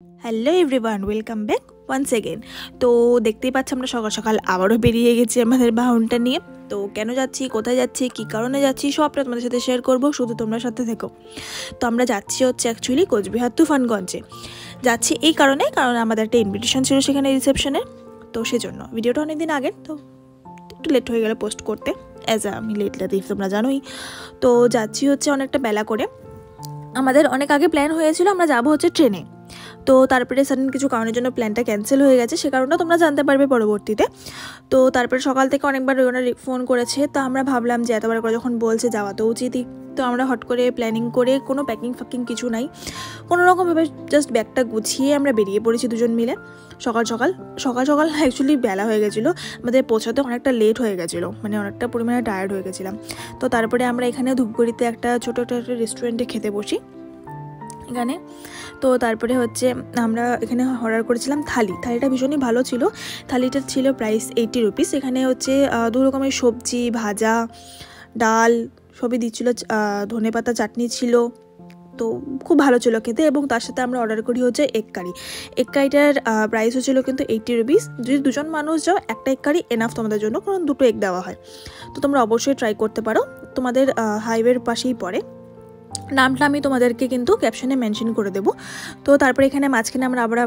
Hello everyone, welcome back once again. তো দেখতেই পাচ্ছি আমরা সকাল সকাল আবারও বেরিয়ে গেছি আমাদের বাহনটা নিয়ে। তো কেন যাচ্ছি, কোথায় যাচ্ছি, কী কারণে যাচ্ছি সবটা তোমাদের সাথে শেয়ার করব, শুধু তোমরা সাথে থেকো। তো আমরা যাচ্ছি হচ্ছে অ্যাকচুয়ালি কোচবিহার তুফানগঞ্জে যাচ্ছি এই কারণ আমাদের একটা ইনভিটেশন ছিল সেখানে রিসেপশনে। তো সেজন্য ভিডিওটা অনেকদিন আগের, তো একটু লেট হয়ে গেলে পোস্ট করতে, আমি লেট লাতিফ তোমরা জানোই। তো যাচ্ছি হচ্ছে অনেকটা বেলা করে, আমাদের অনেক আগে প্ল্যান হয়েছিল আমরা যাবো হচ্ছে ট্রেনে। তো তারপরে সাডেন কিছু কারণের জন্য প্ল্যানটা ক্যান্সেল হয়ে গেছে, সে কারণটা তোমরা জানতে পারবে পরবর্তীতে। তো তারপরে সকাল থেকে অনেকবার ওনার ফোন করেছে, তো আমরা ভাবলাম যে এতবার করে যখন বলছে যাওয়া তো উচিতই। তো আমরা হট করে প্ল্যানিং করে, কোনো প্যাকিং ফ্যাকিং কিছু নাই, কোনো রকমভাবে জাস্ট ব্যাগটা গুছিয়ে আমরা বেরিয়ে পড়েছি দুজন মিলে। সকাল সকাল অ্যাকচুয়ালি বেলা হয়ে গেছিলো, আমাদের পৌঁছাতে অনেকটা লেট হয়ে গেছিলো, মানে অনেকটা পরিমাণে টায়ার্ড হয়ে গেছিলাম। তো তারপরে আমরা এখানে ধূপগুড়িতে একটা ছোটো একটা রেস্টুরেন্টে খেতে বসি এখানে। তো তারপরে হচ্ছে আমরা এখানে অর্ডার করেছিলাম থালিটা ভীষণই ভালো ছিল। থালিটার ছিল প্রাইস 80 রুপিস। এখানে হচ্ছে 2 রকমের সবজি, ভাজা, ডাল সবই দিচ্ছিলো, ধনেপাতা চাটনি ছিল। তো খুব ভালো ছিল খেতে। এবং তার সাথে আমরা অর্ডার করি হচ্ছে এগ কারিটার প্রাইস হচ্ছিল কিন্তু 80 রুপিস। যদি দুজন মানুষ যাও, একটা এগ কারি এনাফ তোমাদের জন্য, কারণ 2টো এগ দেওয়া হয়। তো তোমরা অবশ্যই ট্রাই করতে পারো, তোমাদের হাইওয়ের পাশেই পড়ে। নামটা আমি তোমাদেরকে কিন্তু ক্যাপশনে মেনশন করে দেবো। তো তারপরে এখানে মাঝখানে আমরা আবার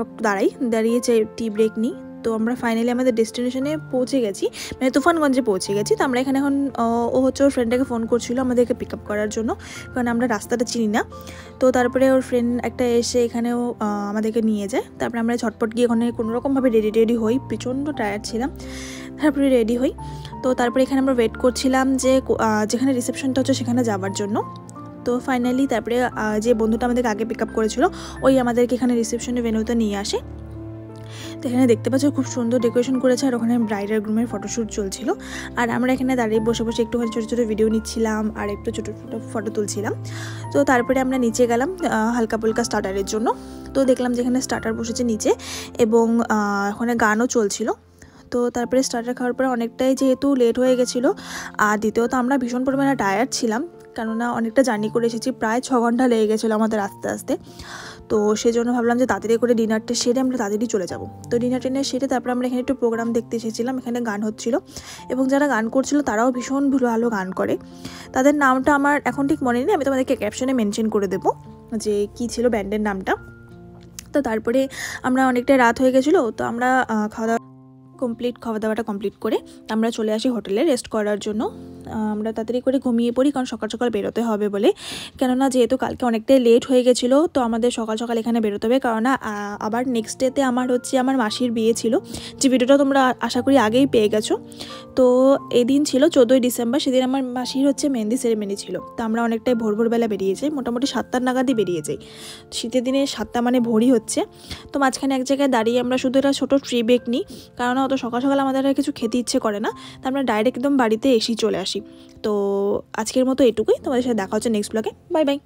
দাঁড়িয়ে টি ব্রেক নিই। তো আমরা ফাইনালি আমাদের ডেস্টিনেশনে পৌঁছে গেছি, মানে তুফানগঞ্জে পৌঁছে গেছি। তো আমরা এখানে এখন ও হচ্ছে ওর ফ্রেন্ডটাকে ফোন করছিল আমাদেরকে পিক আপ করার জন্য, কারণ আমরা রাস্তাটা চিনি না। তো তারপরে ওর ফ্রেন্ড একটা এসে এখানেও আমাদেরকে নিয়ে যায়। তারপরে আমরা ঝটপট গিয়ে ওখানে কোনোরকমভাবে রেডি হই, প্রচণ্ড টায়ার্ড ছিলাম। তারপরে রেডি হই। তো তারপরে এখানে আমরা ওয়েট করছিলাম যে যেখানে রিসেপশনটা হচ্ছে সেখানে যাওয়ার জন্য। তো ফাইনালি তারপরে যে বন্ধুটা আমাদেরকে আগে পিক আপ করেছিল, ওই আমাদেরকে এখানে রিসেপশনে ভেন্যুতে নিয়ে আসে। তো এখানে দেখতে পাচ্ছ খুব সুন্দর ডেকোরেশন করেছে, আর ওখানে ব্রাইড আর গ্রুমের ফটোশ্যুট চলছিল। আর আমরা এখানে দাঁড়িয়ে বসে একটুখানি ছোটো ছোটো ভিডিও নিচ্ছিলাম, আর একটু ছোটো ছোটো ফটো তুলছিলাম। তো তারপরে আমরা নিচে গেলাম হালকা ফুলকা স্টার্টারের জন্য। তো দেখলাম যেখানে স্টার্টার বসেছে নিচে, এবং ওখানে গানও চলছিল। তো তারপরে স্টার্টার খাওয়ার পরে অনেকটাই যেহেতু লেট হয়ে গেছিলো, আর দ্বিতীয়ত আমরা ভীষণ পরিমাণে টায়ার্ড ছিলাম, কেননা অনেকটা জার্নি করে এসেছি, প্রায় 6 ঘন্টা লেগে গেছিলো আমাদের আস্তে আস্তে। তো সেই জন্য ভাবলাম যে তাড়াতাড়ি করে ডিনারটা সেরে আমরা তাড়াতাড়ি চলে যাব। তো ডিনার সেরে তারপরে আমরা এখানে একটু প্রোগ্রাম দেখতে এসেছিলাম, এখানে গান হচ্ছিল, এবং যারা গান করছিল তারাও ভীষণ ভালো গান করে। তাদের নামটা আমার এখন ঠিক মনে নেই, আমি তোমাদেরকে ক্যাপশনে মেনশন করে দেবো যে কী ছিল ব্যান্ডের নামটা। তো তারপরে আমরা অনেকটা রাত হয়ে গেছিলো, তো আমরা খাওয়া দাওয়াটা কমপ্লিট করে আমরা চলে আসি হোটেলে রেস্ট করার জন্য। আমরা তাড়াতাড়ি করে ঘুমিয়ে পড়ি, কারণ সকাল সকাল বেরোতে হবে বলে, কেননা যেহেতু কালকে অনেকটাই লেট হয়ে গেছিলো। তো আমাদের সকাল সকাল এখানে বেরোতে হবে, কারণ আবার নেক্সট ডেতে আমার মাসির বিয়ে ছিল, যে ভিডিওটা তোমরা আশা করি আগেই পেয়ে গেছো। তো এদিন ছিল 14ই ডিসেম্বর, সেদিন আমার মাসির মেহেন্দি সেরেমনি ছিল। তো আমরা অনেকটাই ভোরবেলা বেরিয়ে যাই, মোটামুটি 7টার নাগাদই বেরিয়ে যাই। শীতের দিনে 7টা মানে ভোরই হচ্ছে। তো মাঝখানে এক জায়গায় দাঁড়িয়ে আমরা শুধু একটা ছোটো ট্রি ব্রেক নিই, কারণ অত সকাল সকাল আমাদের আর কিছু খেতে ইচ্ছে করে না। তো আমরা ডাইরেক্ট একদম বাড়িতে এসেই চলে আসি। তো আজকের মতো এটুকুই, তোমাদের সাথে দেখা হচ্ছে নেক্সট ব্লগে। Bye bye.